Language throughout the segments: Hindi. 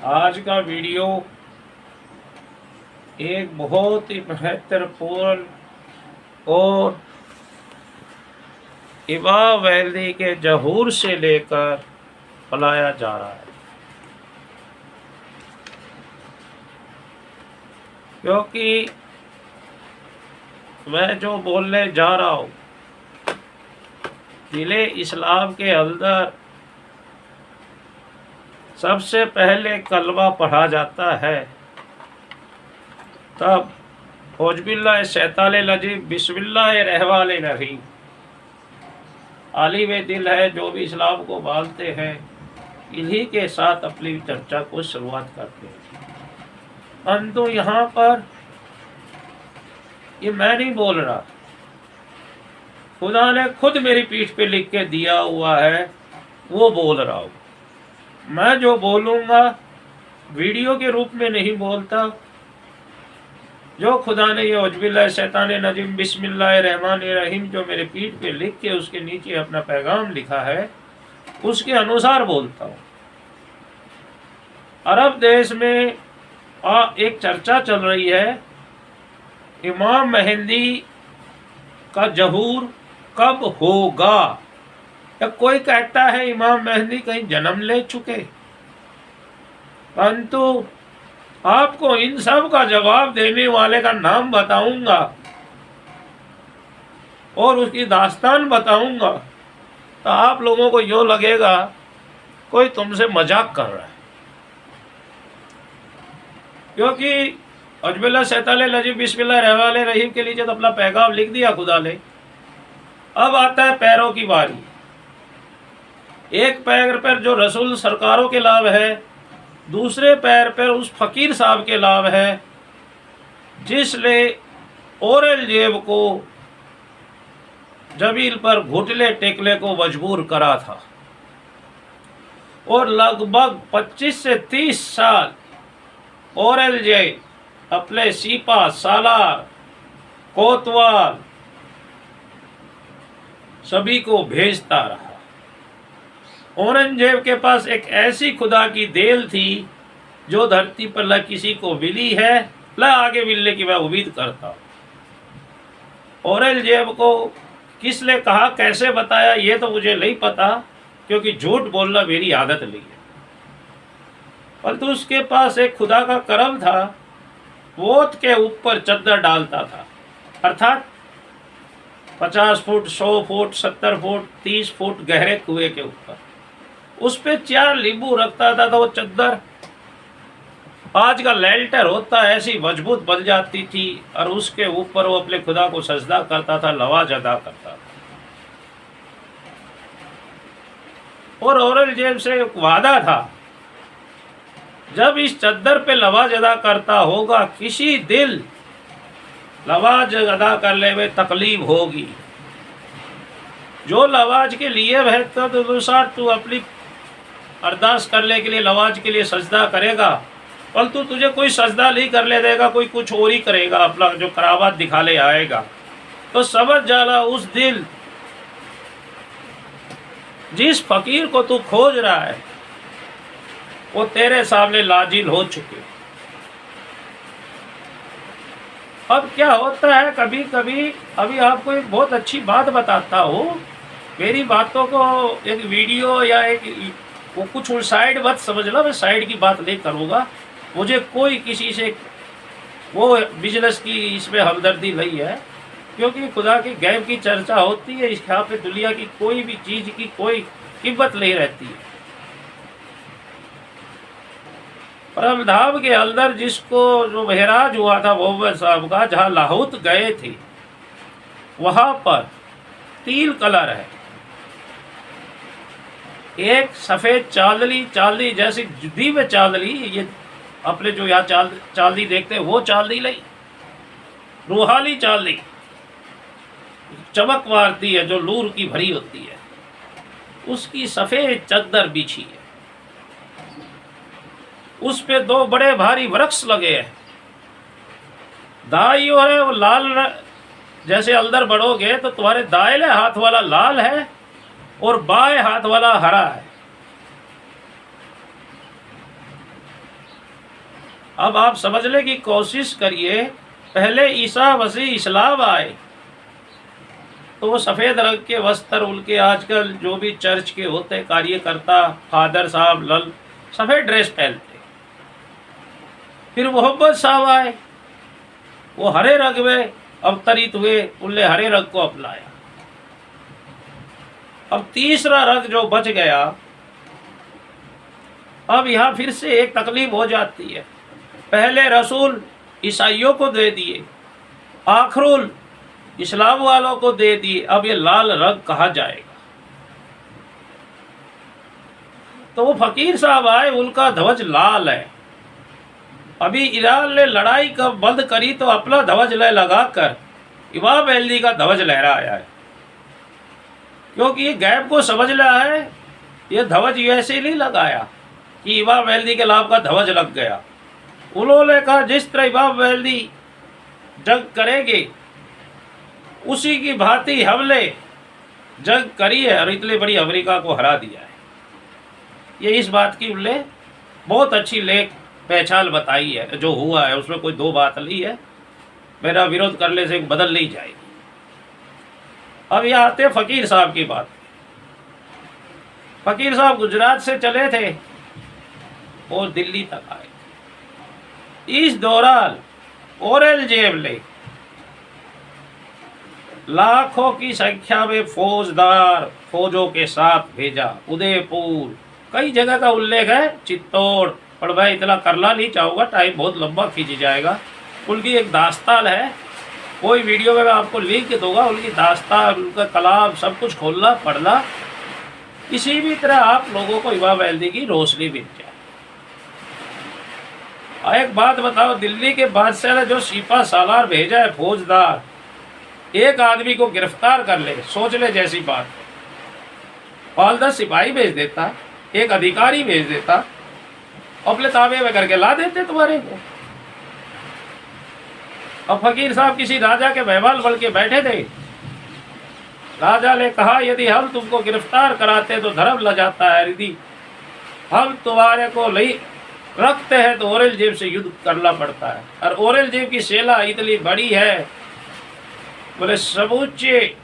आज का वीडियो एक बहुत ही महत्वपूर्ण और इमाम महदी के ज़हूर से लेकर फैलाया जा रहा है, क्योंकि मैं जो बोलने जा रहा हूँ दिले इस्लाम के अंदर सबसे पहले कलमा पढ़ा जाता है, तब औज़ुबिल्लाहि शैतानिर रजीम बिस्मिल्लाहिर्रहमानिर्रहीम आलिम दिल है जो भी इस्लाम को मानते हैं, इन्हीं के साथ अपनी चर्चा को शुरुआत करते हैं। परंतु यहाँ पर ये मैं नहीं बोल रहा, खुदा ने खुद मेरी पीठ पे लिख के दिया हुआ है, वो बोल रहा हूँ। मैं जो बोलूँगा वीडियो के रूप में नहीं बोलता, जो खुदा ने ये औज़ुबिल्लाहि शैतानिर रजीम बिस्मिल्लाहिर्रहमानिर्रहीम जो मेरे पीठ पे लिख के उसके नीचे अपना पैगाम लिखा है, उसके अनुसार बोलता हूँ। अरब देश में एक चर्चा चल रही है, इमाम मेहदी का ज़हूर कब होगा। या कोई कहता है इमाम मेहदी कहीं जन्म ले चुके, परंतु आपको इन सब का जवाब देने वाले का नाम बताऊंगा और उसकी दास्तान बताऊंगा, तो आप लोगों को यूँ लगेगा कोई तुमसे मजाक कर रहा है, क्योंकि औज़ुबिल्लाहि शैतानिर रजीम बिस्मिल्लाहिर्रहमानिर्रहीम के नीचे तो अपना पैगाम लिख दिया खुदा ने। अब आता है पैरों की बारी। एक पैर पर जो रसूल सरकारों के नाम है, दूसरे पैर पर उस फ़कीर साहब के नाम है जिसने औरंगजेब को जमीन पर घुटने टेकने को मजबूर करा था और लगभग 25 से 30 साल औरंगजेब अपने सिपा सालार कोतवाल सभी को भेजता रहा। औरंगजेब के पास एक ऐसी खुदा की देल थी जो धरती पर न किसी को मिली है, न आगे मिलने की मैं उम्मीद करता हूँ। औरंगजेब को किसने कहा, कैसे बताया, ये तो मुझे नहीं पता, क्योंकि झूठ बोलना मेरी आदत नहीं है। परंतु उसके पास एक खुदा का करम था, वोट के ऊपर चद्दर डालता था, अर्थात 50 फुट 100 फुट 70 फुट 30 फुट गहरे कुएं के ऊपर उस पे 4 नींबू रखता था, तो वो चद्दर आज का लेल्टर होता है ऐसी मजबूत बन जाती थी, और उसके ऊपर वो अपने खुदा को सजदा करता था, नवाज अदा करता था। और औरंगजेब से एक वादा था, जब इस चद्दर पे नवाज अदा करता होगा, किसी दिल नवाज अदा करने में तकलीफ होगी, जो नवाज के लिए बेहतर अनुसार तू अपनी अरदास करने के लिए नवाज के लिए सजदा करेगा, परंतु तुझे कोई सजदा नहीं करने देगा, कोई कुछ और ही करेगा, अपना जो करामात दिखा ले आएगा। तो समझ जाना उस दिल जिस फकीर को तू खोज रहा है वो तेरे सामने लाजिल हो चुके। अब क्या होता है, कभी कभी अभी आपको एक बहुत अच्छी बात बताता हूँ, मेरी बातों को एक वीडियो या एक वो कुछ साइड मत समझना, मैं साइड की बात नहीं करूँगा। मुझे कोई किसी से वो बिजनेस की इसमें हमदर्दी नहीं है, क्योंकि खुदा की गैब की चर्चा होती है, इस यहाँ पे दुनिया की कोई भी चीज़ की कोई कीमत नहीं रहती है। परमधाम के अंदर जिसको जो महराज हुआ था मोहम्मद साहब का, जहाँ लाहौत गए थे, वहाँ पर 3 कलर है। एक सफ़ेद चांदनी जैसी दिव्य चांदनी, ये अपने जो यहाँ चांदनी देखते हैं वो चांदनी नहीं, रूहानी चांदनी चमक मारती है, जो नूर की भरी होती है, उसकी सफ़ेद चद्दर बिछी है। उस पे 2 बड़े भारी वृक्ष लगे हैं, दाई और है वो लाल, जैसे अंदर बढ़ोगे तो तुम्हारे दाएं हाथ वाला लाल है और बाएं हाथ वाला हरा है। अब आप समझने की कोशिश करिए, पहले ईसा मसीह इस्लाम आए तो वो सफ़ेद रंग के वस्त्र, उनके आजकल जो भी चर्च के होते कार्यकर्ता, फादर साहब लल सफ़ेद ड्रेस पहनते। फिर मोहम्मद साहब आए, वो हरे रंग में अवतरित हुए, उनने हरे रंग को अपनाया। अब तीसरा रंग जो बच गया, अब यहाँ फिर से एक तकलीफ हो जाती है। पहले रसूल ईसाइयों को दे दिए, आखरुल इस्लाम वालों को दे दिए, अब ये लाल रंग कहाँ जाएगा? तो वो फकीर साहब आए, उनका ध्वज लाल है। अभी ईरान ने लड़ाई कब बंद करी तो अपना ध्वज लगाकर इमाम मेहदी का ध्वज लहराया है, क्योंकि ये गैब को समझ रहा है। ये ध्वज ऐसे नहीं लगाया कि इमाम मेहदी के नाम का ध्वज लग गया। उन्होंने कहा जिस तरह इमाम मेहदी जंग करेंगे उसी की भांति हमने जंग करी है और इतनी बड़ी अमेरिका को हरा दिया है। ये इस बात की उनने बहुत अच्छी लेख पहचान बताई है। जो हुआ है उसमें कोई दो बात नहीं है, मेरा विरोध करने से बदल नहीं जाएगी। अब यहाँ आते फकीर साहब की बात। फकीर साहब गुजरात से चले थे और दिल्ली तक आए। इस दौरान औरंगजेब ने लाखों की संख्या में फौजों के साथ भेजा। उदयपुर, कई जगह का उल्लेख है, चित्तौड़, पर मैं इतना करना नहीं चाहूँगा, टाइम बहुत लंबा खींच जाएगा। उनकी एक दास्तान है, कोई वीडियो में मैं आपको लिंक दूंगा। उनकी दास्तान, उनका कलाम सब कुछ खोलना पढ़ना, किसी भी तरह आप लोगों को इमाम मेहदी की रोशनी मिल जाए। एक बात बताओ, दिल्ली के बादशाह ने जो सिपा सालार भेजा है फौजदार, एक आदमी को गिरफ्तार कर ले, सोच ले जैसी बात। 5-10 सिपाही भेज देता, एक अधिकारी भेज देता, अपने ताबे में करके ला देते तुम्हारे को। अब फकीर साहब किसी राजा के मेहमान बन के बैठे थे। राजा ने कहा यदि हम तुमको गिरफ्तार कराते तो धर्म ल जाता है, यदि हम तुम्हारे को नहीं रखते हैं तो औरंगजेब से युद्ध करना पड़ता है। और औरंगजेब की सेना इतनी बड़ी है, बोले समूचे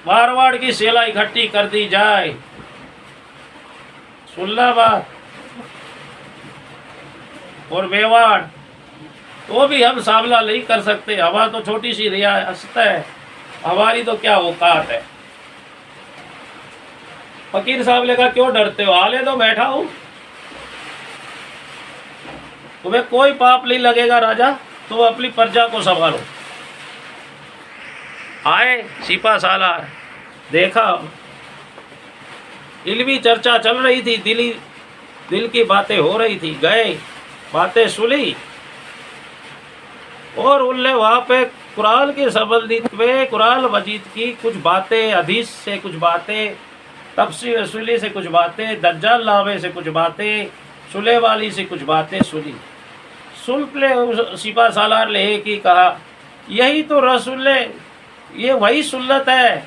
मारवाड़ की सेना इकट्ठी कर दी जाए, सुनना बात, और मेवाड़, तो भी हम सामना नहीं कर सकते। हमारा तो छोटी सी रियासत है, हमारी तो क्या औकात है। फकीर साहब ने कहा क्यों डरते हो, आले तो बैठा हूं, तुम्हें कोई पाप नहीं लगेगा राजा, तुम अपनी प्रजा को संभालो। आए सिपा सालार, देखा इल्मी चर्चा चल रही थी, दिल की बातें हो रही थी, गए बातें सुनी और उनने वहाँ पे कुरान के संबंधित में, कुरान मजीद की कुछ बातें, हदीस से कुछ बातें, तफसीर रसूली से कुछ बातें, दज्जाल नामे से कुछ बातें, सुले वाली से कुछ बातें सुनी। सुन ले सिपा सालार ने एक ही कहा, यही तो रसूल, ये वही सुन्नत है,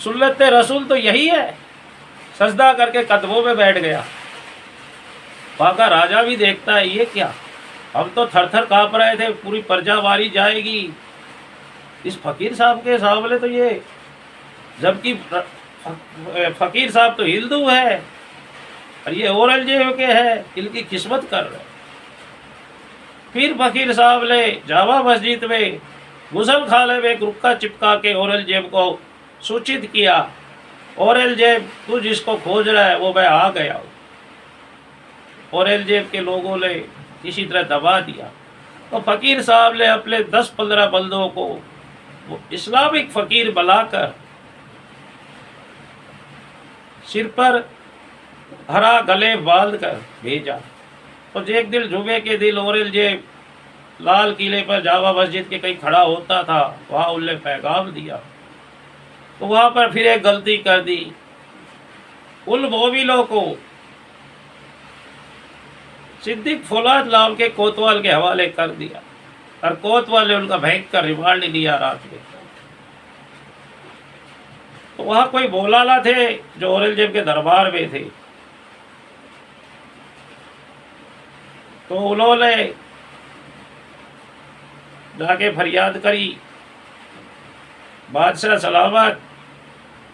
सुन्नत रसूल तो यही है। सजदा करके कदमों में बैठ गया। वहाँ का राजा भी देखता है ये क्या, हम तो थर थर काँप रहे थे, पूरी प्रजा मारी जाएगी इस फकीर साहब के सामने। तो ये जबकि फकीर साहब तो हिंदू है और ये औरंगजेब के है, इनकी किस्मत कर रहे। फिर फकीर साहब ने जामा मस्जिद में गुसल खाने में एक रुक्का चिपका के औरंगजेब को सूचित किया, औरंगजेब तू जिसको खोज रहा है वो मैं आ गया हूँ। औरंगजेब के लोगों ने किसी तरह दबा दिया। तो फकीर साहब ने अपने 10-15 बंदों को वो इस्लामिक फकीर बुलाकर सिर पर हरा गले बांध कर भेजा। तो एक दिन जुमे के दिन औरंगजेब लाल किले पर जामा मस्जिद के कहीं खड़ा होता था, वहाँ उनने पैगाम दिया। तो वहाँ पर फिर एक गलती कर दी, उन मोमिनों को सिद्दीक फौलाद नाम के कोतवाल के हवाले कर दिया और कोतवाल ने उनका भयंकर रिमांड लिया रात में। तो वहाँ कोई मौलाना थे जो औरंगजेब के दरबार में थे, तो उन्होंने जाके फरियाद करी। बादशाह सलामत,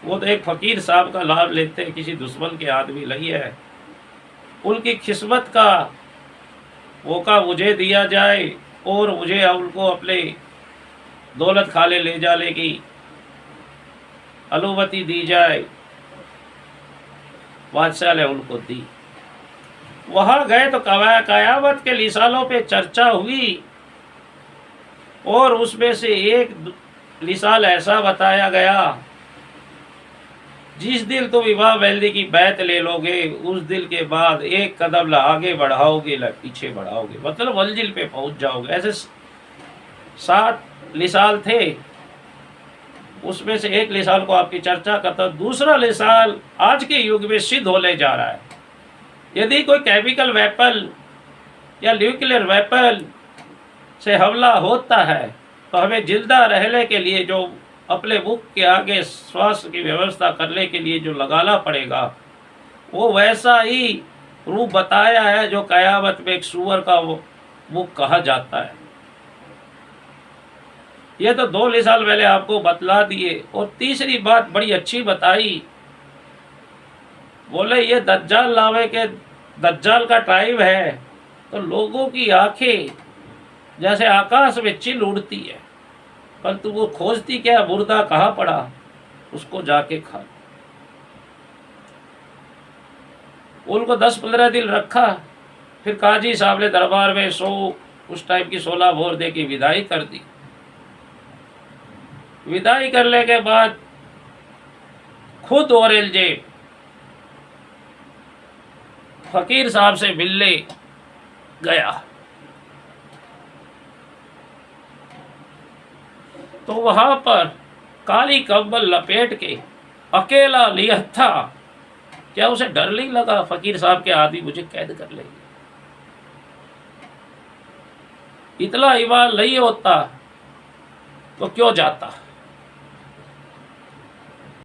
वो तो एक फ़कीर साहब का लाभ लेते हैं, किसी दुश्मन के आदमी नहीं है। उनकी किस्मत का मौका मुझे दिया जाए और मुझे उनको अपने दौलत खाले ले जाने की अनुमति दी जाए। बादशाह ने उनको दी। वहाँ गए तो कयामत के लिसालों पे चर्चा हुई और उसमें से एक लिसाल ऐसा बताया गया, जिस दिन तुम इमाम महदी की बैत ले लोगे उस दिन के बाद एक कदम न आगे बढ़ाओगे न पीछे बढ़ाओगे, मतलब मंजिल पे पहुंच जाओगे। ऐसे 7 लिसाल थे, उसमें से एक लिसाल को आपकी चर्चा करता। दूसरा लिसाल आज के युग में सिद्ध होने जा रहा है। यदि कोई केमिकल वेपन या न्यूक्लियर वेपन से हमला होता है तो हमें जिंदा रहने के लिए जो अपने मुख के आगे श्वास की व्यवस्था करने के लिए जो लगाना पड़ेगा, वो वैसा ही रूप बताया है जो कयामत में एक सूअर का वो मुख कहा जाता है। ये तो 2 साल पहले आपको बतला दिए। और तीसरी बात बड़ी अच्छी बताई, बोले ये दज्जाल लावे के दज्जाल का टाइम है तो लोगों की आंखें जैसे आकाश में चिल उड़ती है, परंतु वो खोजती क्या, मुर्दा कहाँ पड़ा, उसको जाके खा। उनको 10-15 दिन रखा, फिर काजी साहब ने दरबार में उस टाइप की 16 भोर दे की विदाई कर दी। विदाई करने के बाद खुद औरंगजेब फकीर साहब से मिलने गया तो वहां पर काली कंबल लपेट के अकेला लिया था। क्या उसे डर नहीं लगा फकीर साहब के आदमी मुझे कैद कर लेंगे? इतना ईमान नहीं होता तो क्यों जाता।